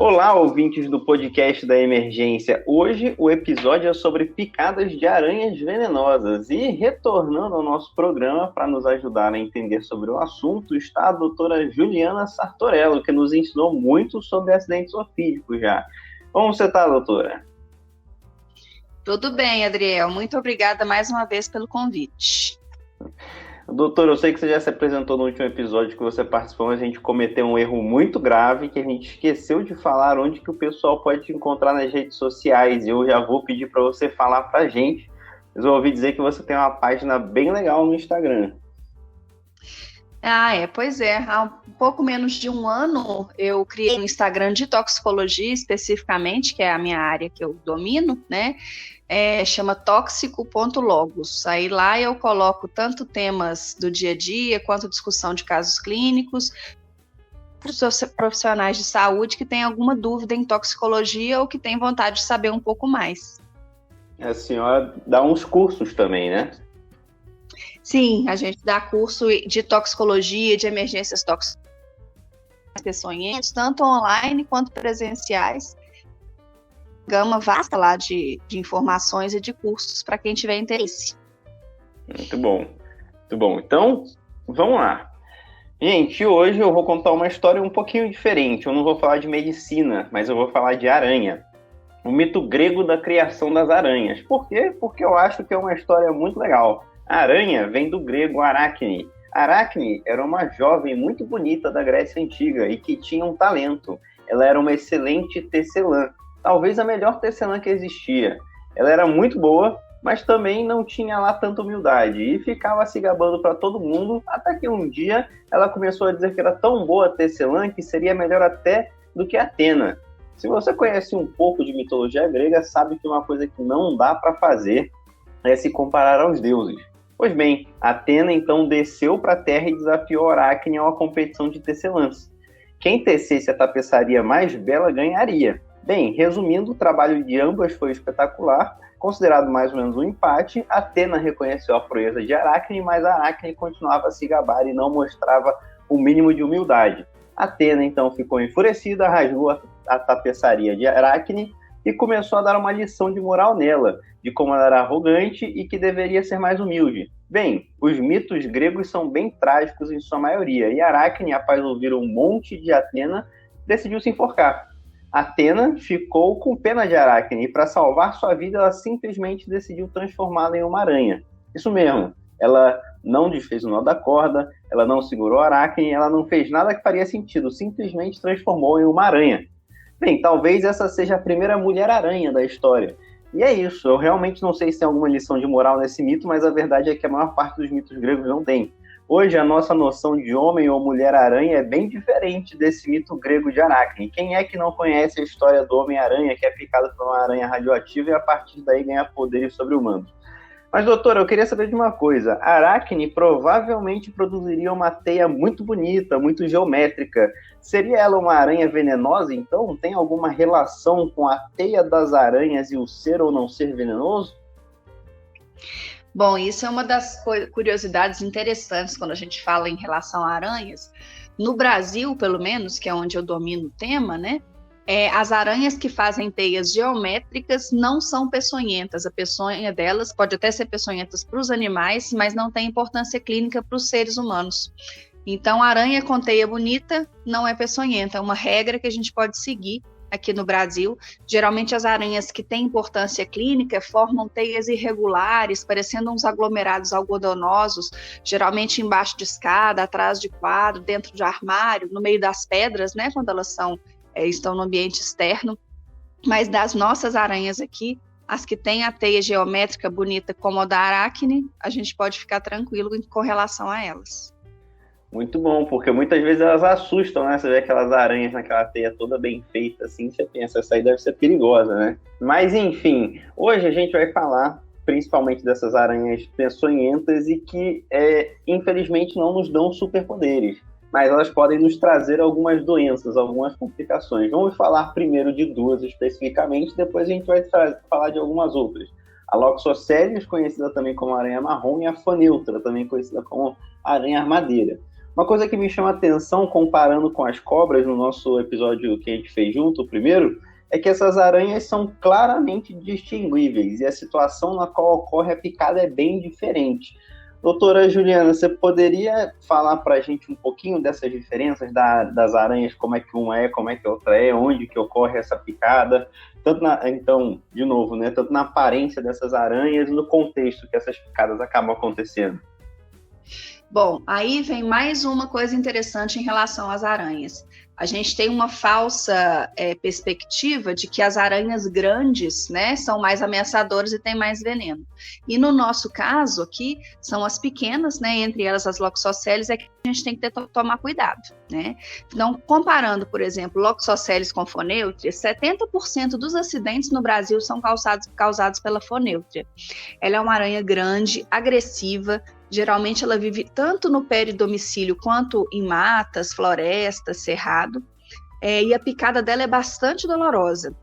Olá, ouvintes do podcast da Emergência. Hoje o episódio é sobre picadas de aranhas venenosas. E retornando ao nosso programa para nos ajudar a entender sobre o assunto está a doutora Juliana Sartorello, que nos ensinou muito sobre acidentes zoofídicos já. Como você está, doutora? Tudo bem, Adriel. Muito obrigada mais uma vez pelo convite. Doutor, eu sei que você já se apresentou no último episódio que você participou, mas a gente cometeu um erro muito grave, que a gente esqueceu de falar onde que o pessoal pode te encontrar nas redes sociais. Eu já vou pedir para você falar para a gente. Mas eu ouvi dizer que você tem uma página bem legal no Instagram. Pois é. Há um pouco menos de um ano eu criei um Instagram de toxicologia especificamente, que é a minha área que eu domino, né? Chama tóxico.logos. Aí lá eu coloco tanto temas do dia a dia, quanto discussão de casos clínicos, para os profissionais de saúde que têm alguma dúvida em toxicologia ou que têm vontade de saber um pouco mais. A senhora dá uns cursos também, né? Sim, a gente dá curso de toxicologia, de emergências peçonhentas, tanto online quanto presenciais. Gama vasta lá de informações e de cursos para quem tiver interesse. Muito bom, muito bom. Então, vamos lá. Gente, hoje eu vou contar uma história um pouquinho diferente. Eu não vou falar de medicina, mas eu vou falar de aranha. O mito grego da criação das aranhas. Por quê? Porque eu acho que é uma história muito legal. A aranha vem do grego aracne. Aracne era uma jovem muito bonita da Grécia Antiga e que tinha um talento. Ela era uma excelente tecelã. Talvez a melhor tecelã que existia. Ela era muito boa, mas também não tinha lá tanta humildade e ficava se gabando para todo mundo, até que um dia ela começou a dizer que era tão boa tecelã que seria melhor até do que Atena. Se você conhece um pouco de mitologia grega, sabe que uma coisa que não dá para fazer é se comparar aos deuses. Pois bem, Atena então desceu para a terra e desafiou Aracne a uma competição de tecelãs. Quem tecesse a tapeçaria mais bela ganharia. Bem, resumindo, o trabalho de ambas foi espetacular, considerado mais ou menos um empate. Atena reconheceu a proeza de Aracne, mas Aracne continuava a se gabar e não mostrava o mínimo de humildade. Atena então ficou enfurecida, rasgou a tapeçaria de Aracne e começou a dar uma lição de moral nela, de como ela era arrogante e que deveria ser mais humilde. Bem, os mitos gregos são bem trágicos em sua maioria, e Aracne, após ouvir um monte de Atena, decidiu se enforcar. Atena ficou com pena de Aracne e, para salvar sua vida, ela simplesmente decidiu transformá-la em uma aranha. Isso mesmo, ela não desfez o nó da corda, ela não segurou Aracne, ela não fez nada que faria sentido, simplesmente transformou em uma aranha. Bem, talvez essa seja a primeira mulher-aranha da história. E é isso, eu realmente não sei se tem alguma lição de moral nesse mito, mas a verdade é que a maior parte dos mitos gregos não tem. Hoje, a nossa noção de homem ou mulher-aranha é bem diferente desse mito grego de Aracne. Quem é que não conhece a história do Homem-Aranha, que é picado por uma aranha radioativa e a partir daí ganha poderes sobre-humanos? Mas, doutora, eu queria saber de uma coisa. A Aracne provavelmente produziria uma teia muito bonita, muito geométrica. Seria ela uma aranha venenosa, então? Tem alguma relação com a teia das aranhas e o ser ou não ser venenoso? Bom, isso é uma das curiosidades interessantes quando a gente fala em relação a aranhas. No Brasil, pelo menos, que é onde eu domino o tema, né? As aranhas que fazem teias geométricas não são peçonhentas. A peçonha delas pode até ser peçonhentas para os animais, mas não tem importância clínica para os seres humanos. Então, a aranha com teia bonita não é peçonhenta. É uma regra que a gente pode seguir aqui no Brasil. Geralmente as aranhas que têm importância clínica formam teias irregulares, parecendo uns aglomerados algodonosos, geralmente embaixo de escada, atrás de quadro, dentro de armário, no meio das pedras, né, quando elas estão no ambiente externo. Mas das nossas aranhas aqui, as que têm a teia geométrica bonita como a da Aracne, a gente pode ficar tranquilo com relação a elas. Muito bom, porque muitas vezes elas assustam, né? Você vê aquelas aranhas naquela teia toda bem feita, assim, você pensa, essa aí deve ser perigosa, né? Mas, enfim, hoje a gente vai falar principalmente dessas aranhas peçonhentas e que, infelizmente, não nos dão superpoderes, mas elas podem nos trazer algumas doenças, algumas complicações. Vamos falar primeiro de duas especificamente, depois a gente vai falar de algumas outras. A Loxosceles, conhecida também como aranha marrom, e a Faneutra, também conhecida como aranha armadeira. Uma coisa que me chama a atenção, comparando com as cobras no nosso episódio que a gente fez junto, o primeiro, é que essas aranhas são claramente distinguíveis e a situação na qual ocorre a picada é bem diferente. Doutora Juliana, você poderia falar para a gente um pouquinho dessas diferenças das aranhas, como é que uma é, como é que a outra é, onde que ocorre essa picada? Então, de novo, né, tanto na aparência dessas aranhas e no contexto que essas picadas acabam acontecendo. Bom, aí vem mais uma coisa interessante em relação às aranhas. A gente tem uma falsa perspectiva de que as aranhas grandes, né, são mais ameaçadoras e têm mais veneno. E no nosso caso aqui, são as pequenas, né, entre elas as Loxosceles, é que a gente tem que tomar cuidado, né? Então, comparando, por exemplo, Loxosceles com Fonêutria, 70% dos acidentes no Brasil são causados pela Fonêutria. Ela é uma aranha grande, agressiva. Geralmente ela vive tanto no peridomicílio quanto em matas, florestas, cerrado, e a picada dela é bastante dolorosa.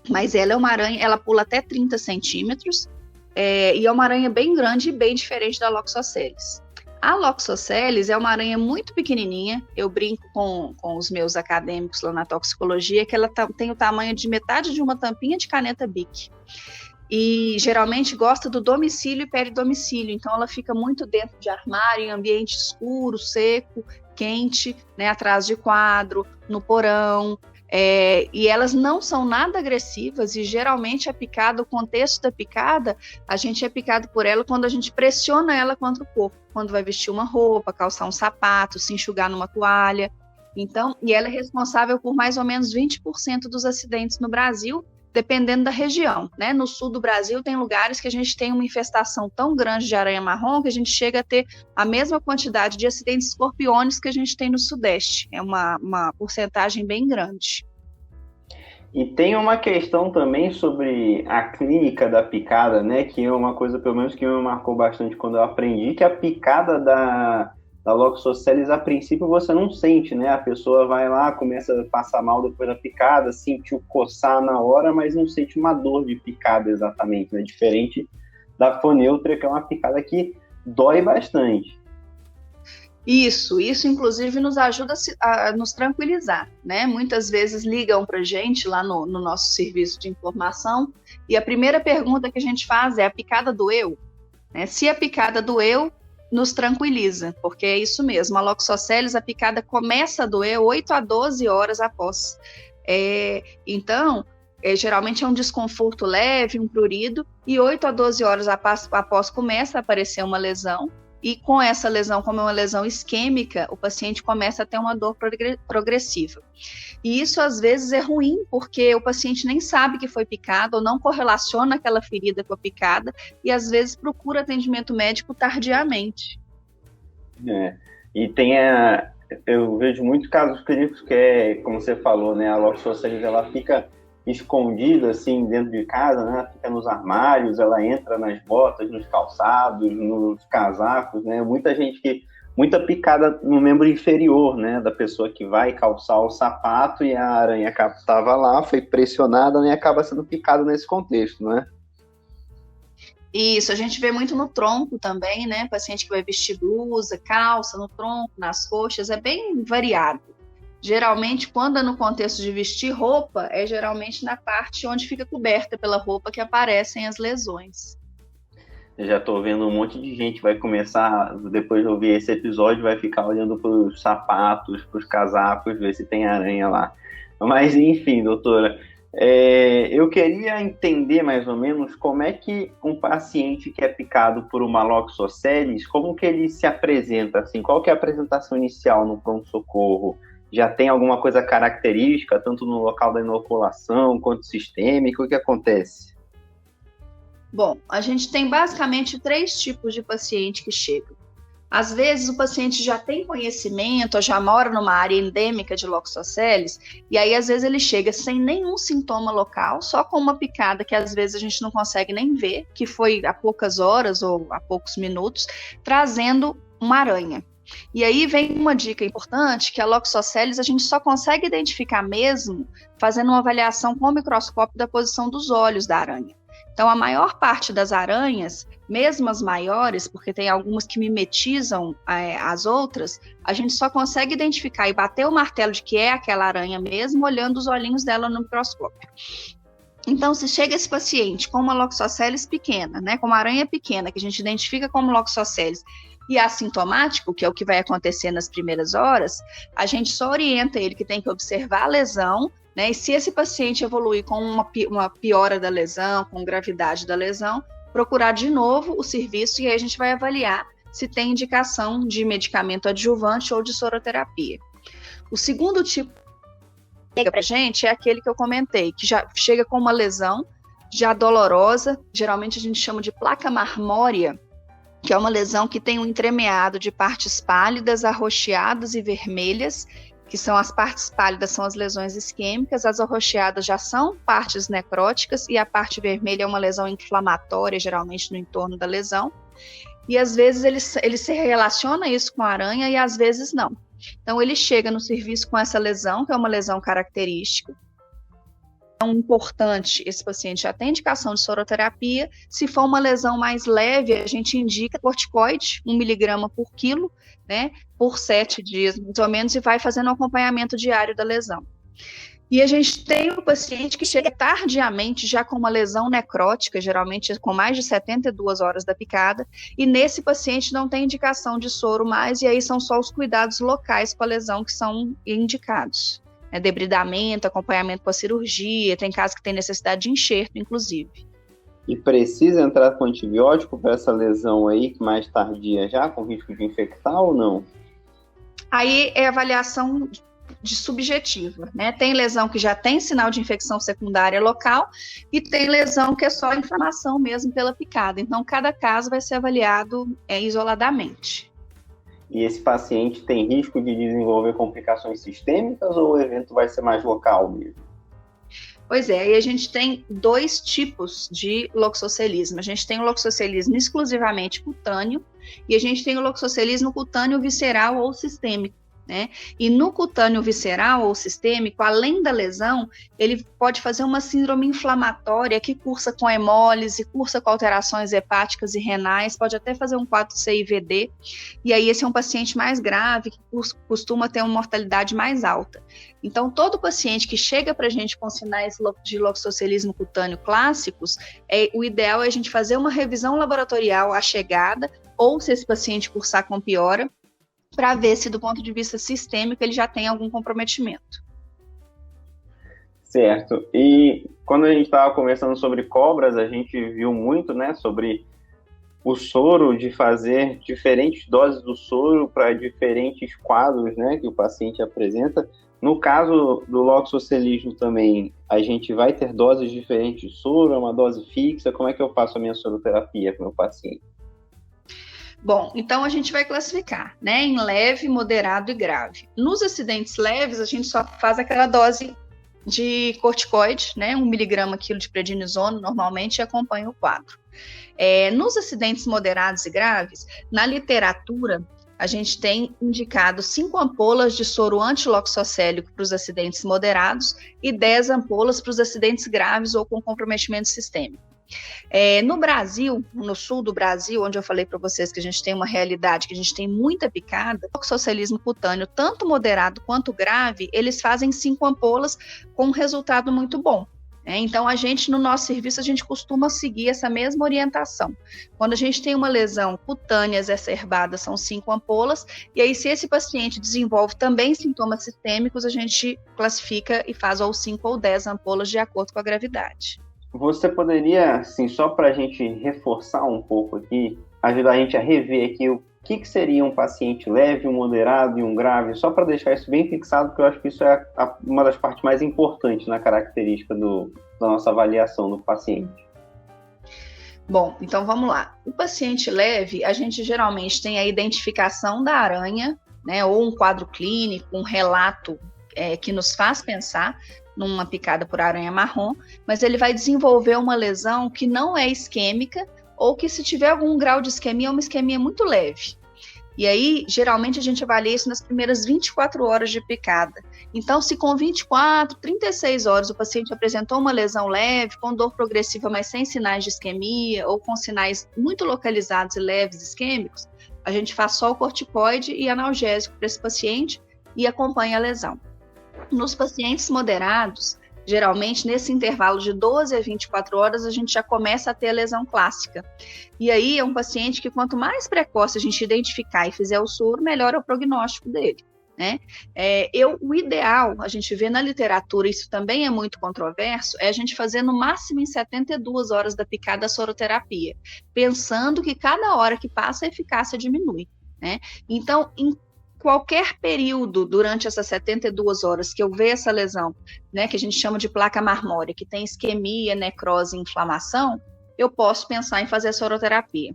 Mas ela é uma aranha, ela pula até 30 centímetros, e é uma aranha bem grande e bem diferente da Loxosceles. A Loxosceles é uma aranha muito pequenininha, eu brinco com os meus acadêmicos lá na toxicologia, que ela tem o tamanho de metade de uma tampinha de caneta Bic. E geralmente gosta do domicílio e peridomicílio, então ela fica muito dentro de armário, em ambiente escuro, seco, quente, né, atrás de quadro, no porão, e elas não são nada agressivas e geralmente a picada, o contexto da picada, a gente é picado por ela quando a gente pressiona ela contra o corpo, quando vai vestir uma roupa, calçar um sapato, se enxugar numa toalha. Então, e ela é responsável por mais ou menos 20% dos acidentes no Brasil, dependendo da região, né? No sul do Brasil tem lugares que a gente tem uma infestação tão grande de aranha marrom que a gente chega a ter a mesma quantidade de acidentes escorpiões que a gente tem no sudeste. É uma porcentagem bem grande. E tem uma questão também sobre a clínica da picada, né? Que é uma coisa, pelo menos, que me marcou bastante quando eu aprendi, que a picada da Loxosceles, a princípio, você não sente, né? A pessoa vai lá, começa a passar mal depois da picada, sentiu coçar na hora, mas não sente uma dor de picada exatamente, né? Diferente da Fonêutria, que é uma picada que dói bastante. Isso inclusive nos ajuda a nos tranquilizar, né? Muitas vezes ligam para a gente lá no nosso serviço de informação e a primeira pergunta que a gente faz é: a picada doeu? Né? Se a picada doeu, nos tranquiliza, porque é isso mesmo, a Loxosceles, a picada começa a doer 8 a 12 horas após. Então, geralmente é um desconforto leve, um prurido, e 8 a 12 horas após começa a aparecer uma lesão, e com essa lesão, como é uma lesão isquêmica, o paciente começa a ter uma dor progressiva. E isso, às vezes, é ruim, porque o paciente nem sabe que foi picado, ou não correlaciona aquela ferida com a picada, e, às vezes, procura atendimento médico tardiamente. E eu vejo muitos casos clínicos que é, como você falou, né, a Loxosceles, ela fica escondida, assim, dentro de casa, né? Ela fica nos armários, ela entra nas botas, nos calçados, nos casacos, né? Muita picada no membro inferior, né? Da pessoa que vai calçar o sapato e a aranha estava lá, foi pressionada, né? E acaba sendo picada nesse contexto, né? Isso, a gente vê muito no tronco também, né? Paciente que vai vestir blusa, calça no tronco, nas coxas, é bem variado. Geralmente, quando é no contexto de vestir roupa, é geralmente na parte onde fica coberta pela roupa que aparecem as lesões. Eu já estou vendo um monte de gente vai começar, depois de ouvir esse episódio, vai ficar olhando para os sapatos, para os casacos, ver se tem aranha lá. Mas, enfim, doutora, eu queria entender mais ou menos como é que um paciente que é picado por uma Loxosceles, como que ele se apresenta, assim, qual que é a apresentação inicial no pronto-socorro? Já tem alguma coisa característica, tanto no local da inoculação quanto sistêmico? O que acontece? Bom, a gente tem basicamente 3 tipos de paciente que chegam. Às vezes o paciente já tem conhecimento, ou já mora numa área endêmica de Loxosceles, e aí às vezes ele chega sem nenhum sintoma local, só com uma picada que às vezes a gente não consegue nem ver, que foi há poucas horas ou há poucos minutos, trazendo uma aranha. E aí vem uma dica importante, que a Loxosceles a gente só consegue identificar mesmo fazendo uma avaliação com o microscópio da posição dos olhos da aranha. Então, a maior parte das aranhas, mesmo as maiores, porque tem algumas que mimetizam as outras, a gente só consegue identificar e bater o martelo de que é aquela aranha mesmo, olhando os olhinhos dela no microscópio. Então, se chega esse paciente com uma Loxosceles pequena, né, com uma aranha pequena, que a gente identifica como Loxosceles, e assintomático, que é o que vai acontecer nas primeiras horas, a gente só orienta ele que tem que observar a lesão, né, e se esse paciente evoluir com uma piora da lesão, com gravidade da lesão, procurar de novo o serviço, e aí a gente vai avaliar se tem indicação de medicamento adjuvante ou de soroterapia. O segundo tipo chega para a gente é aquele que eu comentei, que já chega com uma lesão já dolorosa, geralmente a gente chama de placa marmórea, que é uma lesão que tem um entremeado de partes pálidas, arroxeadas e vermelhas, que são as partes pálidas, são as lesões isquêmicas, as arroxeadas já são partes necróticas, e a parte vermelha é uma lesão inflamatória, geralmente no entorno da lesão, e às vezes ele se relaciona isso com a aranha e às vezes não. Então, ele chega no serviço com essa lesão, que é uma lesão característica. Então, importante, esse paciente já tem indicação de soroterapia. Se for uma lesão mais leve, a gente indica corticoide, 1 miligrama por quilo, né, por 7 dias, mais ou menos, e vai fazendo um acompanhamento diário da lesão. E a gente tem o paciente que chega tardiamente, já com uma lesão necrótica, geralmente com mais de 72 horas da picada, e nesse paciente não tem indicação de soro mais, e aí são só os cuidados locais com a lesão que são indicados. Debridamento, acompanhamento com a cirurgia, tem casos que tem necessidade de enxerto, inclusive. E precisa entrar com antibiótico para essa lesão aí, mais tardia já, com risco de infectar ou não? Aí é avaliação de subjetiva, né? Tem lesão que já tem sinal de infecção secundária local e tem lesão que é só inflamação mesmo pela picada. Então, cada caso vai ser avaliado isoladamente. E esse paciente tem risco de desenvolver complicações sistêmicas ou o evento vai ser mais local mesmo? Pois é, aí a gente tem 2 tipos de loxoscelismo. A gente tem o loxoscelismo exclusivamente cutâneo e a gente tem o loxoscelismo cutâneo visceral ou sistêmico. Né? E no cutâneo visceral ou sistêmico, além da lesão, ele pode fazer uma síndrome inflamatória que cursa com hemólise, cursa com alterações hepáticas e renais, pode até fazer um quadro CIVD, e aí esse é um paciente mais grave, que costuma ter uma mortalidade mais alta. Então, todo paciente que chega para a gente com sinais de loxoscelismo cutâneo clássicos, o ideal é a gente fazer uma revisão laboratorial à chegada, ou se esse paciente cursar com piora, para ver se do ponto de vista sistêmico ele já tem algum comprometimento. Certo. E quando a gente estava conversando sobre cobras, a gente viu muito, né, sobre o soro, de fazer diferentes doses do soro para diferentes quadros, né, que o paciente apresenta. No caso do loxoscelismo também, a gente vai ter doses diferentes de soro, é uma dose fixa? Como é que eu faço a minha soroterapia para o meu paciente? Bom, então a gente vai classificar, né, em leve, moderado e grave. Nos acidentes leves, a gente só faz aquela dose de corticoide, né, 1 miligrama quilo de prednisona, normalmente, e acompanha o quadro. Nos acidentes moderados e graves, na literatura, a gente tem indicado 5 ampolas de soro antiloxocélico para os acidentes moderados e 10 ampolas para os acidentes graves ou com comprometimento sistêmico. No Brasil, no sul do Brasil, onde eu falei para vocês que a gente tem uma realidade, que a gente tem muita picada, o loxoscelismo cutâneo, tanto moderado quanto grave, eles fazem 5 ampolas com um resultado muito bom. Então, a gente, no nosso serviço, a gente costuma seguir essa mesma orientação. Quando a gente tem uma lesão cutânea exacerbada, são 5 ampolas, e aí, se esse paciente desenvolve também sintomas sistêmicos, a gente classifica e faz ou 5 ou 10 ampolas de acordo com a gravidade. Você poderia, assim, só para a gente reforçar um pouco aqui, ajudar a gente a rever aqui o que seria um paciente leve, um moderado e um grave, só para deixar isso bem fixado, porque eu acho que isso é uma das partes mais importantes na característica da nossa avaliação do paciente. Bom, então vamos lá. O paciente leve, a gente geralmente tem a identificação da aranha, né, ou um quadro clínico, um relato que nos faz pensar numa picada por aranha marrom, mas ele vai desenvolver uma lesão que não é isquêmica ou que, se tiver algum grau de isquemia, é uma isquemia muito leve. E aí, geralmente, a gente avalia isso nas primeiras 24 horas de picada. Então, se com 24, 36 horas o paciente apresentou uma lesão leve, com dor progressiva, mas sem sinais de isquemia, ou com sinais muito localizados e leves isquêmicos, a gente faz só o corticoide e analgésico para esse paciente e acompanha a lesão. Nos pacientes moderados, geralmente, nesse intervalo de 12 a 24 horas, a gente já começa a ter a lesão clássica. E aí é um paciente que, quanto mais precoce a gente identificar e fizer o soro, melhor é o prognóstico dele, né? O ideal, a gente vê na literatura, isso também é muito controverso, é a gente fazer no máximo em 72 horas da picada a soroterapia, pensando que cada hora que passa a eficácia diminui, né? Então, em qualquer período durante essas 72 horas que eu ver essa lesão, né, que a gente chama de placa marmórea, que tem isquemia, necrose e inflamação, eu posso pensar em fazer a soroterapia.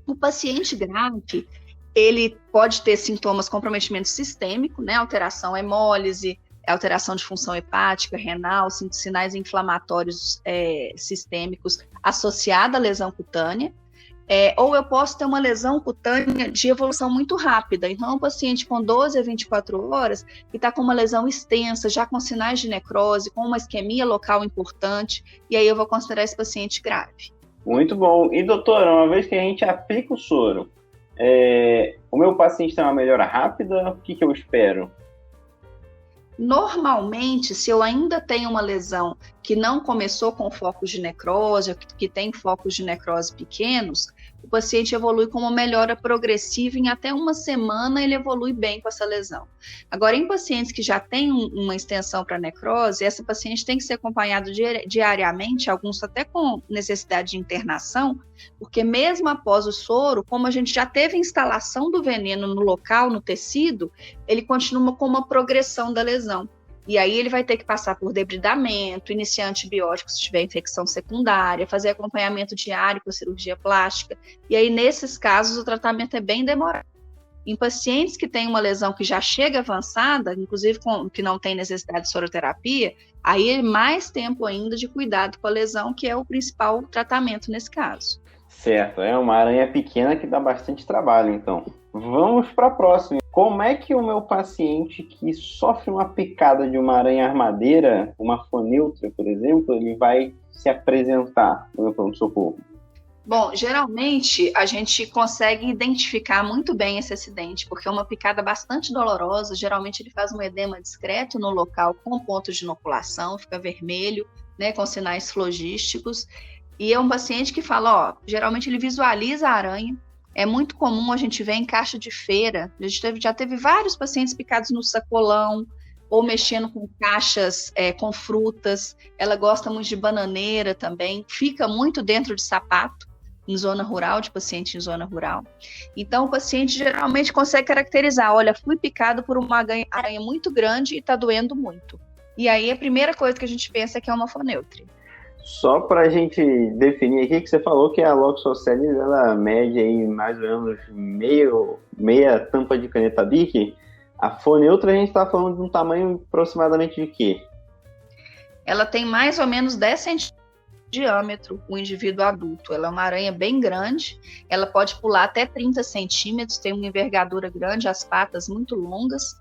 O paciente grave, ele pode ter sintomas de comprometimento sistêmico, né, alteração hemólise, alteração de função hepática, renal, sinais inflamatórios sistêmicos associada à lesão cutânea. Ou eu posso ter uma lesão cutânea de evolução muito rápida. Então, um paciente com 12 a 24 horas, que está com uma lesão extensa, já com sinais de necrose, com uma isquemia local importante, e aí eu vou considerar esse paciente grave. Muito bom. E, doutora, uma vez que a gente aplica o soro, o meu paciente tem uma melhora rápida? O que eu espero? Normalmente, se eu ainda tenho uma lesão que não começou com focos de necrose, que tem focos de necrose pequenos, o paciente evolui com uma melhora progressiva, em até uma semana ele evolui bem com essa lesão. Agora, em pacientes que já têm uma extensão para necrose, essa paciente tem que ser acompanhado diariamente, alguns até com necessidade de internação, porque mesmo após o soro, como a gente já teve instalação do veneno no local, no tecido, ele continua com uma progressão da lesão. E aí ele vai ter que passar por debridamento, iniciar antibióticos se tiver infecção secundária, fazer acompanhamento diário com a cirurgia plástica. E aí, nesses casos, o tratamento é bem demorado. Em pacientes que têm uma lesão que já chega avançada, inclusive que não tem necessidade de soroterapia, aí é mais tempo ainda de cuidado com a lesão, que é o principal tratamento nesse caso. Certo, é uma aranha pequena que dá bastante trabalho, então. Vamos para a próxima. Como é que o meu paciente que sofre uma picada de uma aranha armadeira, uma foneutra, por exemplo, ele vai se apresentar no meu pronto-socorro? Bom, geralmente a gente consegue identificar muito bem esse acidente, porque é uma picada bastante dolorosa. Geralmente ele faz um edema discreto no local com pontos de inoculação, fica vermelho, né, com sinais flogísticos. E é um paciente que fala, geralmente ele visualiza a aranha. É muito comum a gente ver em caixa de feira. A gente já teve vários pacientes picados no sacolão, ou mexendo com caixas com frutas. Ela gosta muito de bananeira também. Fica muito dentro de sapato, em zona rural, de paciente em zona rural. Então, o paciente geralmente consegue caracterizar, olha, fui picado por uma aranha muito grande e está doendo muito. E aí, a primeira coisa que a gente pensa é que é uma foneutre. Só para a gente definir aqui, que você falou que a Loxosceles, ela mede aí mais ou menos meia tampa de caneta Bic. A foneutra, a gente está falando de um tamanho aproximadamente de quê? Ela tem mais ou menos 10 centímetros de diâmetro, o indivíduo adulto. Ela é uma aranha bem grande, ela pode pular até 30 centímetros, tem uma envergadura grande, as patas muito longas.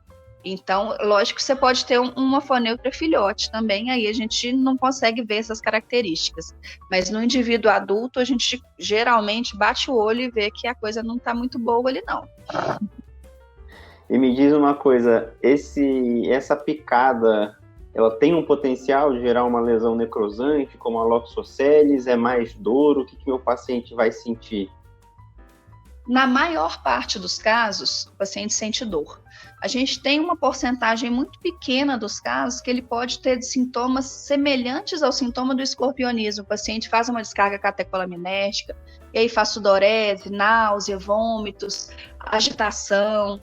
Então, lógico que você pode ter uma foneutra filhote também, aí a gente não consegue ver essas características. Mas no indivíduo adulto, a gente geralmente bate o olho e vê que a coisa não está muito boa ali, não. E me diz uma coisa, essa picada, ela tem um potencial de gerar uma lesão necrosante, como a Loxosceles? É mais dor? O que meu paciente vai sentir? Na maior parte dos casos, o paciente sente dor. A gente tem uma porcentagem muito pequena dos casos que ele pode ter sintomas semelhantes ao sintoma do escorpionismo. O paciente faz uma descarga catecolaminética, e aí faz sudorese, náusea, vômitos, agitação.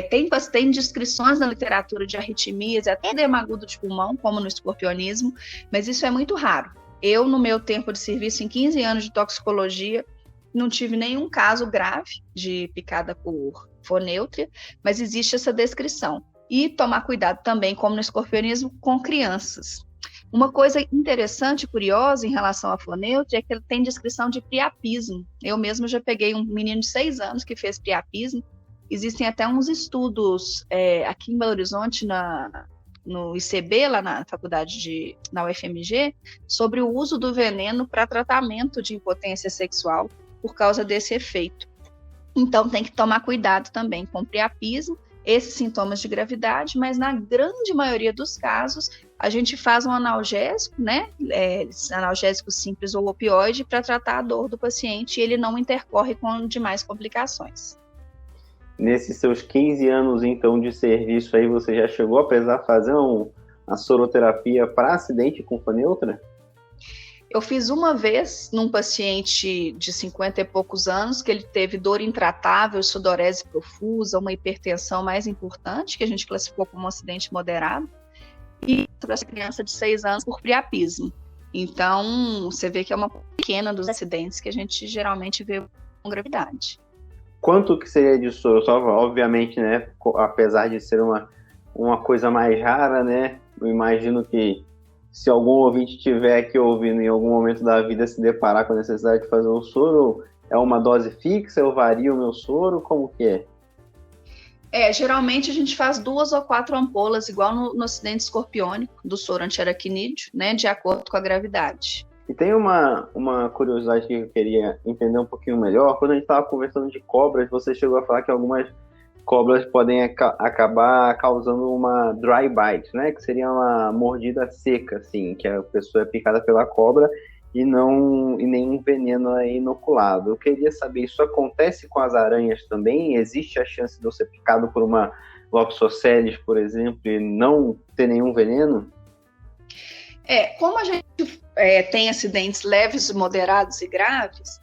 Tem descrições na literatura de arritmias, até edema agudo de pulmão, como no escorpionismo, mas isso é muito raro. Eu, no meu tempo de serviço, em 15 anos de toxicologia, não tive nenhum caso grave de picada por foneutra, mas existe essa descrição. E tomar cuidado também, como no escorpionismo, com crianças. Uma coisa interessante e curiosa em relação à foneutra é que ele tem descrição de priapismo. Eu mesmo já peguei um menino de 6 anos que fez priapismo, Existem até uns estudos aqui em Belo Horizonte, no ICB, lá na faculdade na UFMG, sobre o uso do veneno para tratamento de impotência sexual por causa desse efeito. Então, tem que tomar cuidado também com priapismo, esses sintomas de gravidade, mas na grande maioria dos casos, a gente faz um analgésico, né? Analgésico simples ou opioide, para tratar a dor do paciente e ele não intercorre com demais complicações. Nesses seus 15 anos, então, de serviço aí, você já chegou a precisar fazer uma soroterapia para acidente com neutra? Eu fiz uma vez num paciente de 50 e poucos anos, que ele teve dor intratável, sudorese profusa, uma hipertensão mais importante, que a gente classificou como um acidente moderado, e para essa criança de 6 anos por priapismo. Então, você vê que é uma pequena dos acidentes que a gente geralmente vê com gravidade. Quanto que seria de soro? Só, obviamente, né, apesar de ser uma coisa mais rara, né, eu imagino que se algum ouvinte estiver aqui ouvindo em algum momento da vida se deparar com a necessidade de fazer um soro, é uma dose fixa? Eu vario o meu soro? Como que é? Geralmente a gente faz 2 ou 4 ampolas, igual no acidente escorpiônico, do soro antiaracnídeo, né, de acordo com a gravidade. E tem uma curiosidade que eu queria entender um pouquinho melhor. Quando a gente estava conversando de cobras, você chegou a falar que algumas cobras podem acabar causando uma dry bite, né? Que seria uma mordida seca, assim, que a pessoa é picada pela cobra e nenhum veneno é inoculado. Eu queria saber, isso acontece com as aranhas também? Existe a chance de eu ser picado por uma Loxosceles, por exemplo, e não ter nenhum veneno? Como a gente tem acidentes leves, moderados e graves,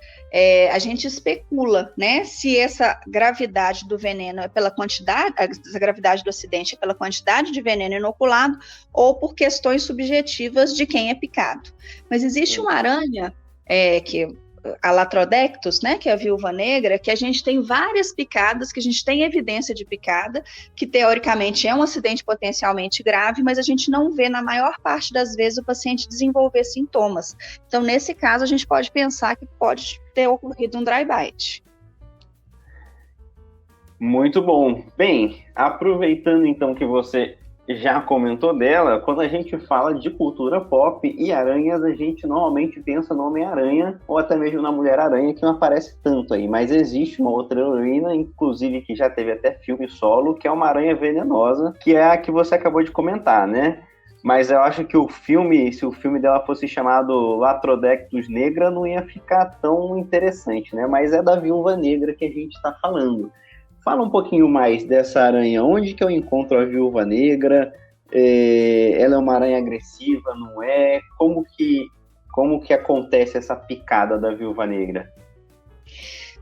a gente especula, né, se essa gravidade do veneno é pela quantidade, a gravidade do acidente é pela quantidade de veneno inoculado ou por questões subjetivas de quem é picado. Mas existe uma aranha, a Latrodectus, né, que é a viúva negra, que a gente tem várias picadas, que a gente tem evidência de picada, que teoricamente é um acidente potencialmente grave, mas a gente não vê na maior parte das vezes o paciente desenvolver sintomas. Então, nesse caso, a gente pode pensar que pode ter ocorrido um dry bite. Muito bom. Bem, aproveitando então que você já comentou dela, quando a gente fala de cultura pop e aranhas, a gente normalmente pensa no Homem-Aranha ou até mesmo na Mulher-Aranha, que não aparece tanto aí, mas existe uma outra heroína, inclusive que já teve até filme solo, que é uma aranha venenosa, que é a que você acabou de comentar, né? Mas eu acho que se o filme dela fosse chamado Latrodectus Negra, não ia ficar tão interessante, né? Mas é da Viúva Negra que a gente está falando. Fala um pouquinho mais dessa aranha. Onde que eu encontro a Viúva Negra? Ela é uma aranha agressiva, não é? Como que acontece essa picada da Viúva Negra?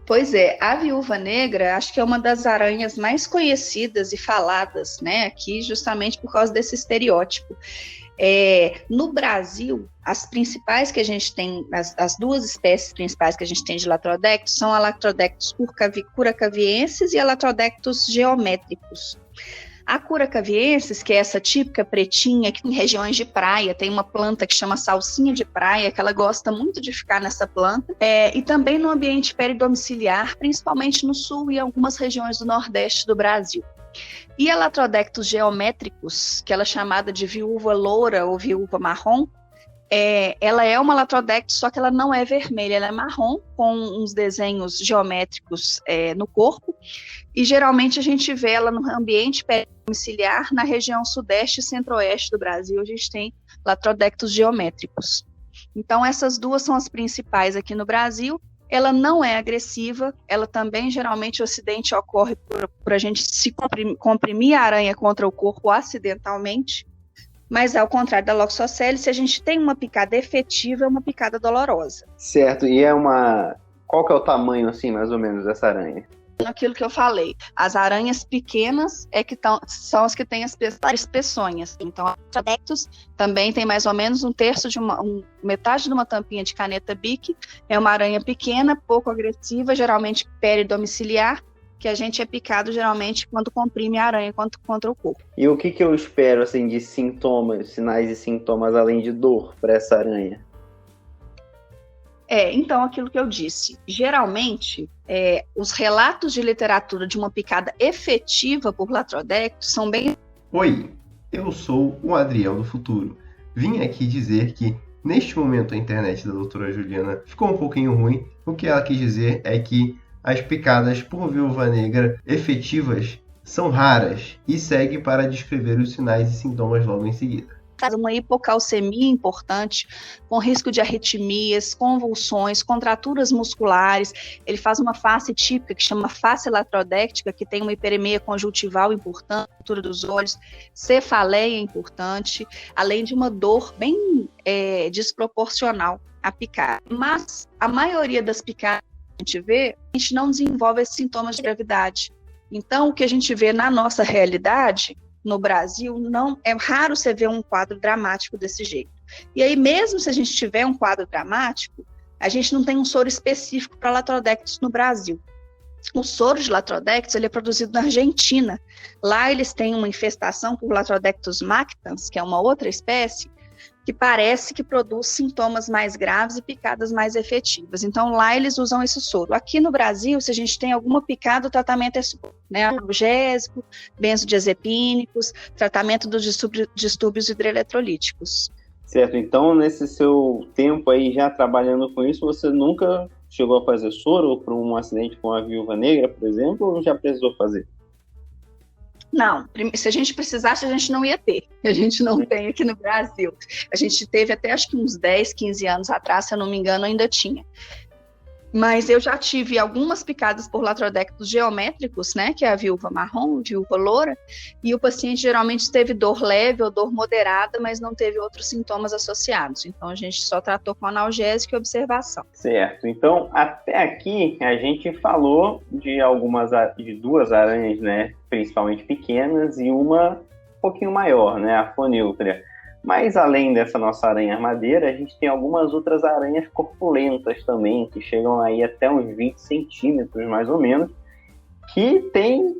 Pois é, a Viúva Negra acho que é uma das aranhas mais conhecidas e faladas, né, aqui justamente por causa desse estereótipo. No Brasil, as principais que a gente tem, as 2 espécies principais que a gente tem de Latrodectus são a Latrodectus curacaviensis e a Latrodectus geométricus. A curacaviensis, que é essa típica pretinha, que em regiões de praia tem uma planta que chama salsinha de praia, que ela gosta muito de ficar nessa planta, e também no ambiente peridomiciliar, principalmente no sul e algumas regiões do nordeste do Brasil. E a Latrodectus geométricus, que ela é chamada de viúva loura ou viúva marrom, ela é uma Latrodectus, só que ela não é vermelha, ela é marrom, com uns desenhos geométricos no corpo, e geralmente a gente vê ela no ambiente peridomiciliar, na região sudeste e centro-oeste do Brasil, a gente tem Latrodectus geométricus. Então essas 2 são as principais aqui no Brasil. Ela não é agressiva, ela também, geralmente, o acidente ocorre por a gente se comprimir a aranha contra o corpo acidentalmente, mas ao contrário da Loxosceles, se a gente tem uma picada efetiva, é uma picada dolorosa. Certo, e qual que é o tamanho, assim, mais ou menos, dessa aranha? Aquilo que eu falei, as aranhas pequenas são as que têm as peçonhas. Então, a Latrodectus também tem mais ou menos metade de uma tampinha de caneta Bic. É uma aranha pequena, pouco agressiva, geralmente peridomiciliar, que a gente é picado geralmente quando comprime a aranha contra o corpo. E o que eu espero, assim, de sinais e sintomas, além de dor, para essa aranha? Então, aquilo que eu disse, geralmente, os relatos de literatura de uma picada efetiva por latrodectos são bem... Oi, eu sou o Adriel do futuro. Vim aqui dizer que, neste momento, a internet da doutora Juliana ficou um pouquinho ruim. O que ela quis dizer é que as picadas por viúva negra efetivas são raras e segue para descrever os sinais e sintomas logo em seguida. Faz uma hipocalcemia importante, com risco de arritmias, convulsões, contraturas musculares. Ele faz uma face típica que chama face latrodéctica, que tem uma hiperemia conjuntival importante, altura dos olhos, cefaleia importante, além de uma dor bem desproporcional à picada. Mas a maioria das picadas que a gente vê, a gente não desenvolve esses sintomas de gravidade. Então, o que a gente vê na nossa realidade, no Brasil, não é raro você ver um quadro dramático desse jeito. E aí, mesmo se a gente tiver um quadro dramático, a gente não tem um soro específico para latrodectos no Brasil. O soro de latrodectos ele é produzido na Argentina. Lá eles têm uma infestação por Latrodectus mactans, que é uma outra espécie, que parece que produz sintomas mais graves e picadas mais efetivas. Então, lá eles usam esse soro. Aqui no Brasil, se a gente tem alguma picada, o tratamento é analgésico, benzodiazepínicos, tratamento dos distúrbios hidroeletrolíticos. Certo, então nesse seu tempo aí já trabalhando com isso, você nunca chegou a fazer soro para um acidente com a viúva negra, por exemplo, ou já precisou fazer? Não, se a gente precisasse, a gente não ia ter. A gente não tem aqui no Brasil. A gente teve até acho que uns 10, 15 anos atrás, se eu não me engano, ainda tinha. Mas eu já tive algumas picadas por latrodectos geométricos, né, que é a viúva marrom, viúva loura, e o paciente geralmente teve dor leve ou dor moderada, mas não teve outros sintomas associados. Então, a gente só tratou com analgésico e observação. Certo. Então, até aqui, a gente falou de duas aranhas, né, principalmente pequenas, e uma um pouquinho maior, né, a Foniltria. Mas, além dessa nossa aranha armadeira, a gente tem algumas outras aranhas corpulentas também, que chegam aí até uns 20 centímetros, mais ou menos, que tem,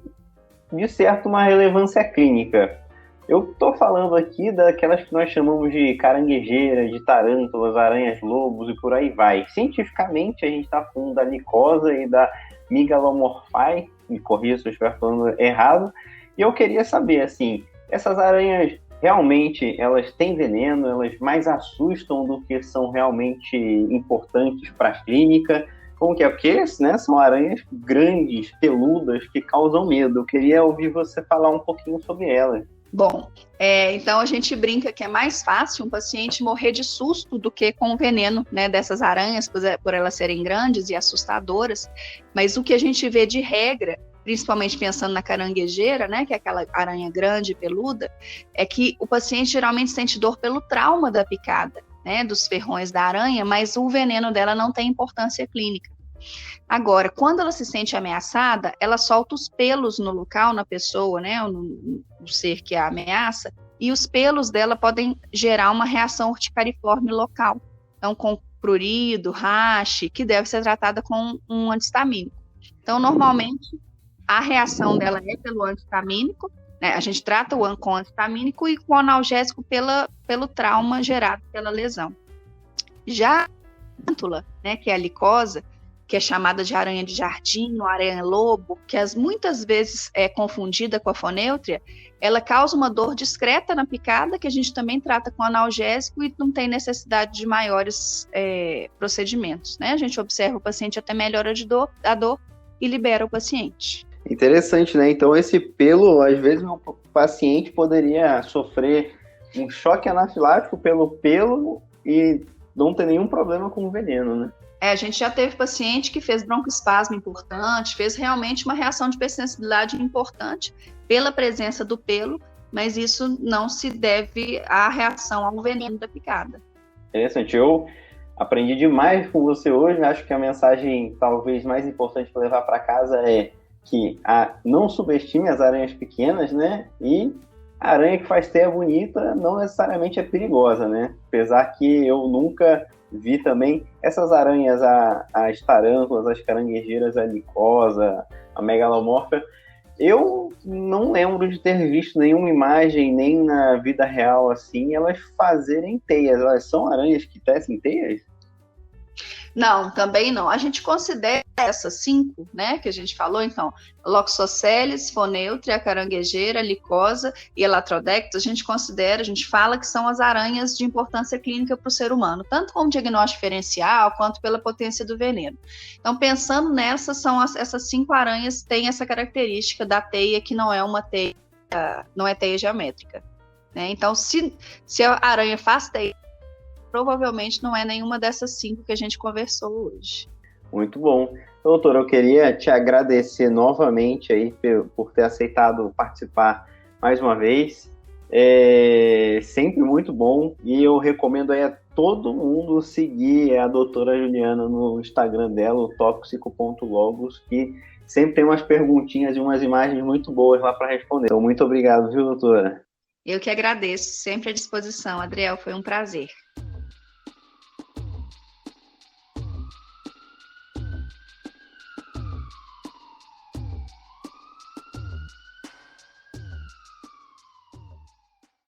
de certo, uma relevância clínica. Eu estou falando aqui daquelas que nós chamamos de caranguejeiras, de tarântulas, aranhas-lobos e por aí vai. Cientificamente, a gente está falando da licosa e da Megalomorphae, me corrija se eu estiver falando errado, e eu queria saber, assim, essas aranhas realmente elas têm veneno, elas mais assustam do que são realmente importantes para a clínica. Como que é? Porque, né, são aranhas grandes, peludas, que causam medo. Eu queria ouvir você falar um pouquinho sobre elas. Bom, então a gente brinca que é mais fácil um paciente morrer de susto do que com o veneno, né, dessas aranhas, por elas serem grandes e assustadoras. Mas o que a gente vê de regra, principalmente pensando na caranguejeira, né, que é aquela aranha grande e peluda, é que o paciente geralmente sente dor pelo trauma da picada, né, dos ferrões da aranha, mas o veneno dela não tem importância clínica. Agora, quando ela se sente ameaçada, ela solta os pelos no local, na pessoa, né, no ser que a ameaça, e os pelos dela podem gerar uma reação urticariforme local. Então, com prurido, rache, que deve ser tratada com um antistamínico. Então, normalmente, a reação dela é pelo antistamínico, né? A gente trata o com antistamínico e com analgésico pelo trauma gerado pela lesão. Já a tarântula, né, que é a licosa, que é chamada de aranha de jardim, ou aranha-lobo, que muitas vezes é confundida com a fonêutria, ela causa uma dor discreta na picada, que a gente também trata com analgésico e não tem necessidade de maiores procedimentos, né? A gente observa o paciente até melhora a dor e libera o paciente. Interessante, né? Então esse pelo, às vezes o paciente poderia sofrer um choque anafilático pelo pelo e não ter nenhum problema com o veneno, né? A gente já teve paciente que fez broncoespasmo importante, fez realmente uma reação de hipersensibilidade importante pela presença do pelo, mas isso não se deve à reação ao veneno da picada. Interessante. Eu aprendi demais com você hoje. Acho que a mensagem talvez mais importante para levar para casa é que não subestime as aranhas pequenas, né? E a aranha que faz teia bonita não necessariamente é perigosa, né? Apesar que eu nunca vi também essas aranhas, as tarântulas, as caranguejeiras, a licosa, a megalomorfa. Eu não lembro de ter visto nenhuma imagem, nem na vida real, assim, elas fazerem teias. Elas são aranhas que tecem teias? Não, também não. A gente considera essas 5, né, que a gente falou, então, Loxosceles, Foneutria, caranguejeira, Licosa e Elatrodectus, a gente fala que são as aranhas de importância clínica para o ser humano, tanto como diagnóstico diferencial, quanto pela potência do veneno. Então, pensando nessas, essas 5 aranhas têm essa característica da teia que não é uma teia, não é teia geométrica, né? Então, se a aranha faz teia, provavelmente não é nenhuma dessas 5 que a gente conversou hoje. Muito bom. Doutor, eu queria te agradecer novamente aí por ter aceitado participar mais uma vez. É sempre muito bom e eu recomendo aí a todo mundo seguir a doutora Juliana no Instagram dela, o tóxico.logos, que sempre tem umas perguntinhas e umas imagens muito boas lá para responder. Então, muito obrigado, viu, doutora? Eu que agradeço, sempre à disposição, Adriel, foi um prazer.